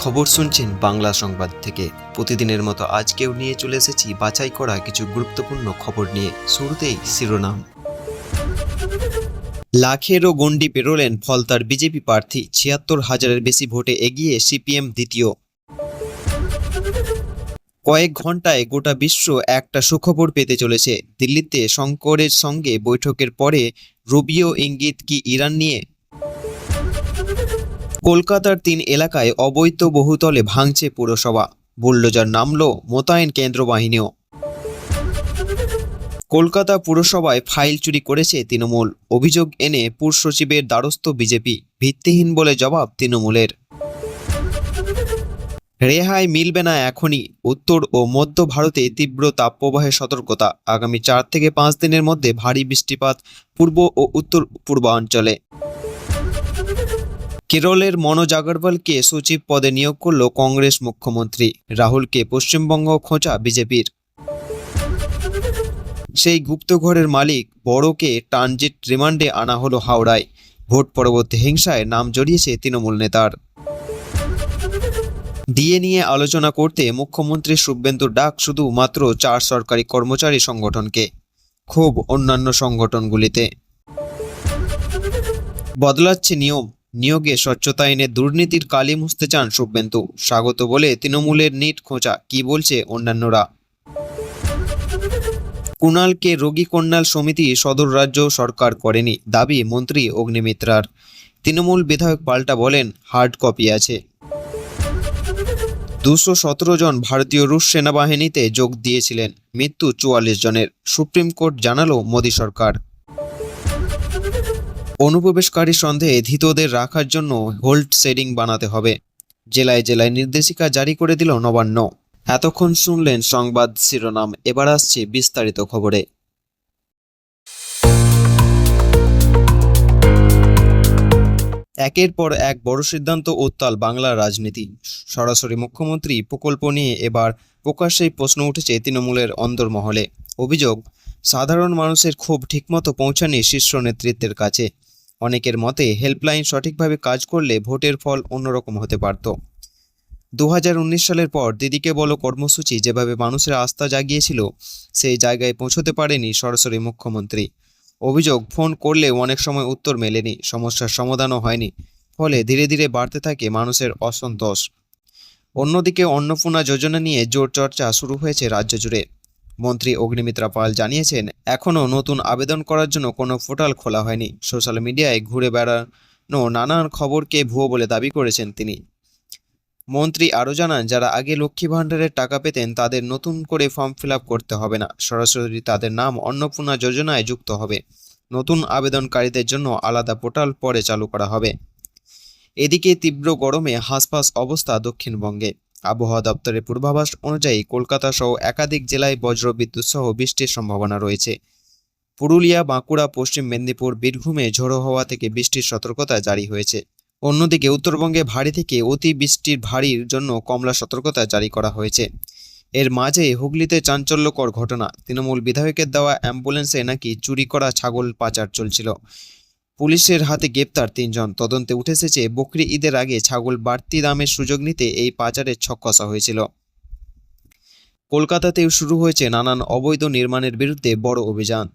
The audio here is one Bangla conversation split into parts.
খবর শুনছেন বাংলা সংবাদ থেকে। প্রতিদিনের মতো আজকেও নিয়ে চলে এসেছি বাছাই করা কিছু গুরুত্বপূর্ণ খবর নিয়ে। শুরুতেই শিরোনাম। লাখেরও গণ্ডি পেরোলেন ফলতার বিজেপি প্রার্থী, ৭৬,০০০-এর বেশি ভোটে এগিয়ে সিপিএম দ্বিতীয়। কয়েক ঘন্টায় গোটা বিশ্ব একটা সুখবর পেতে চলেছে। দিল্লিতে শঙ্করের সঙ্গে বৈঠকের পরে রুবিও ইঙ্গিত কি ইরান নিয়ে? কলকাতার ৩ এলাকায় অবৈধ বহুতলে ভাঙছে পুরসভা, বুলডোজার নামল, মোতায়েন কেন্দ্র বাহিনীও। কলকাতা পুরসভায় ফাইল চুরি করেছে তৃণমূল, অভিযোগ এনে পুর সচিবের দ্বারস্থ বিজেপি, ভিত্তিহীন বলে জবাব তৃণমূলের। রেহাই মিলবে না এখনই, উত্তর ও মধ্য ভারতে তীব্র তাপপ্রবাহের সতর্কতা। আগামী ৪ থেকে ৫ দিনের মধ্যে ভারী বৃষ্টিপাত পূর্ব ও উত্তর পূর্বাঞ্চলে। কেরলের মনোজ আগরওয়ালকে সচিব পদে নিয়োগ করল কংগ্রেস মুখ্যমন্ত্রী, রাহুলকে পশ্চিমবঙ্গ খোঁচা বিজেপির। সেই গুপ্তঘরের মালিক বড়কে ট্রানজিট রিমান্ডে আনা হলো হাওড়ায়, ভোট পরবর্তী হিংসায় নাম জড়িয়েছে তৃণমূল নেতার। ডিএ নিয়ে আলোচনা করতে মুখ্যমন্ত্রী শুভেন্দুর ডাক শুধু মাত্র ৪ সরকারি কর্মচারী সংগঠনকে, ক্ষোভ অন্যান্য সংগঠনগুলিতে। বদলাচ্ছে নিয়ম, নিয়োগে স্বচ্ছতা এনে দুর্নীতির কালি মুছতে চান শুভেন্দু, স্বাগত বলে তৃণমূলের নিট খোঁচা, কি বলছে অন্যান্যরা? কুণালকে রোগী কল্যাণ সমিতি সদর রাজ্য সরকার করেনি, দাবি মন্ত্রী অগ্নিমিত্রার। তৃণমূল বিধায়ক পাল্টা বলেন, হার্ড কপি আছে। ২১৭ জন ভারতীয় রুশ সেনাবাহিনীতে যোগ দিয়েছিলেন, মৃত্যু ৪৪ জনের, সুপ্রিম কোর্ট জানালো মোদী সরকার। অনুপ্রবেশকারী সন্দেহে ধৃতদের রাখার জন্য হোল্ড শেডিং বানাতে হবে, জেলায় জেলায় নির্দেশিকা জারি করে দিল নবান্ন। এতক্ষণ শুনলেন সংবাদ শিরোনাম, এবার আসছে বিস্তারিত খবরে। একের পর এক বড় সিদ্ধান্ত উত্তাল বাংলার রাজনীতি। সরাসরি মুখ্যমন্ত্রী প্রকল্প নিয়ে এবার প্রকাশ্যেই প্রশ্ন উঠেছে তৃণমূলের অন্দরমহলে। অভিযোগ, সাধারণ মানুষের ক্ষোভ ঠিকমতো পৌঁছায়নি শীর্ষ নেতৃত্বের কাছে। অনেকের মতে হেল্পলাইন সঠিকভাবে কাজ করলে ভোটের ফল অন্যরকম হতে পারত। ২০১৯ সালের পর দিদিকে বলো কর্মসূচি যেভাবে মানুষের আস্থা জাগিয়েছিল, সেই জায়গায় পৌঁছতে পারেনি সরাসরি মুখ্যমন্ত্রী। অভিযোগ, ফোন করলেও অনেক সময় উত্তর মেলেনি, সমস্যার সমাধানও হয়নি, ফলে ধীরে ধীরে বাড়তে থাকে মানুষের অসন্তোষ। অন্যদিকে অন্নপূর্ণা যোজনা নিয়ে জোর চর্চা শুরু হয়েছে রাজ্য জুড়ে। মন্ত্রী অগ্নিমিত্রা পাল জানিয়েছেন, এখনও নতুন আবেদন করার জন্য কোনো পোর্টাল খোলা হয়নি। সোশ্যাল মিডিয়ায় ঘুরে বেড়ানো নানান খবরকে ভুয়ো বলে দাবি করেছেন তিনি। মন্ত্রী আরও জানান, যারা আগে লক্ষ্মী ভাণ্ডারের টাকা পেতেন তাদের নতুন করে ফর্ম ফিল করতে হবে না, সরাসরি তাদের নাম অন্নপূর্ণা যোজনায় যুক্ত হবে। নতুন আবেদনকারীদের জন্য আলাদা পোর্টাল পরে চালু করা হবে। এদিকে তীব্র গরমে হাঁসফাঁস অবস্থা দক্ষিণবঙ্গে। আবহাওয়া দপ্তরের পূর্বাভাস অনুযায়ী কলকাতা সহ একাধিক জেলায় বজ্রবিদ্যুৎ সহ বৃষ্টির সম্ভাবনা রয়েছে। পুরুলিয়া, বাঁকুড়া, পশ্চিম মেদিনীপুর, বীরভূমে ঝোড়ো হাওয়া থেকে বৃষ্টির সতর্কতা জারি হয়েছে। অন্যদিকে উত্তরবঙ্গে ভারী থেকে অতি বৃষ্টির ভারীর জন্য কমলা সতর্কতা জারি করা হয়েছে। এর মাঝে হুগলিতে চাঞ্চল্যকর ঘটনা, তৃণমূল বিধায়কের দেওয়া অ্যাম্বুলেন্সে নাকি চুরি করা ছাগল পাচার চলছিল। পুলিশের হাতে গ্রেপ্তার ৩ জন। তদন্তে উঠে এসেছে, বকরি ঈদের আগে ছাগল বাড়তি দামের সুযোগ নিতে এই পাচারের ছক কষা হয়েছিল। কলকাতাতেও শুরু হয়েছে নানান অবৈধ নির্মাণের বিরুদ্ধে বড় অভিযান।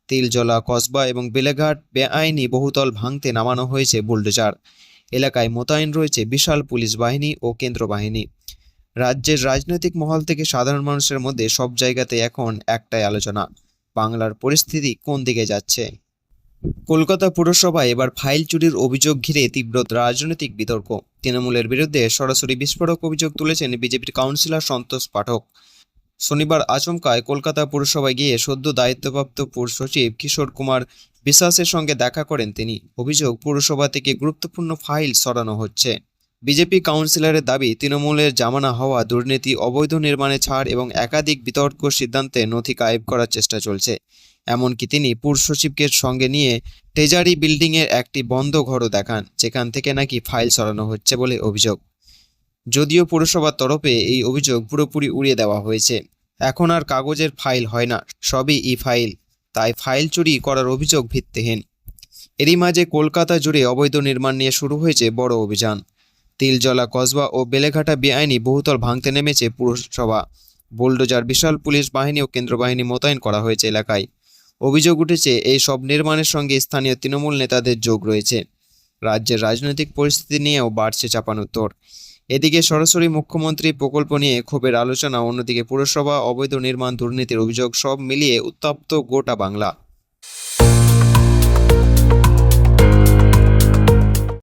তিলজলা, কসবা এবং বেলেঘাট বেআইনি বহুতল ভাঙতে নামানো হয়েছে বুলডোজার। এলাকায় মোতায়েন রয়েছে বিশাল পুলিশ বাহিনী ও কেন্দ্র বাহিনী। রাজ্যের রাজনৈতিক মহল থেকে সাধারণ মানুষের মধ্যে সব জায়গাতে এখন একটাই আলোচনা, বাংলার পরিস্থিতি কোন দিকে যাচ্ছে। কলকাতা পুরসভায় এবার ফাইল চুরির অভিযোগ ঘিরে তীব্র রাজনৈতিক বিতর্ক। তৃণমূলের বিরুদ্ধে সরাসরি বিস্ফোরক অভিযোগ তুলেছেন বিজেপির কাউন্সিলর সন্তোষ পাঠক। শনিবার আচমকায় কলকাতা পুরসভায় গিয়ে সদ্য দায়িত্বপ্রাপ্ত পুর সচিব কিশোর কুমার বিশ্বাসের সঙ্গে দেখা করেন তিনি। অভিযোগ, পুরসভা থেকে গুরুত্বপূর্ণ ফাইল সরানো হচ্ছে। বিজেপি কাউন্সিলরের দাবি, তৃণমূলের জামানা হওয়া দুর্নীতি, অবৈধ নির্মাণে ছাড় এবং একাধিক বিতর্ক সিদ্ধান্তে নথি গায়েব করার চেষ্টা চলছে। এমনকি তিনি পুর সচিবকে সঙ্গে নিয়ে ট্রেজারি বিল্ডিংয়ের একটি বন্ধ ঘরও দেখান, যেখান থেকে নাকি ফাইল সরানো হচ্ছে বলে অভিযোগ। যদিও পুরসভার তরফে এই অভিযোগ পুরোপুরি উড়িয়ে দেওয়া হয়েছে। এখন আর কাগজের ফাইল হয় না, সবই ই ফাইল, তাই ফাইল চুরি করার অভিযোগ ভিত্তিহীন। এরই মাঝে কলকাতা জুড়ে অবৈধ নির্মাণ নিয়ে শুরু হয়েছে বড় অভিযান। তিলজলা কসবা ও বেলেঘাটা বেআইনি বহুতল ভাঙতে নেমেছে পুরসভা। বুলডোজার, বিশাল পুলিশ বাহিনী ও কেন্দ্র বাহিনী মোতায়েন করা হয়েছে এলাকায়। অভিযোগ উঠেছে এই সব নির্মাণের সঙ্গে স্থানীয় তৃণমূল নেতাদের যোগ রয়েছে। রাজ্যের রাজনৈতিক পরিস্থিতি নিয়েও বাড়ছে চাপানোত্তর। এদিকে সরাসরি মুখ্যমন্ত্রী প্রকল্প নিয়ে ক্ষোভের আলোচনা, অন্যদিকে পুরসভা অবৈধ নির্মাণ, দুর্নীতির অভিযোগ, সব মিলিয়ে উত্তপ্ত গোটা বাংলা।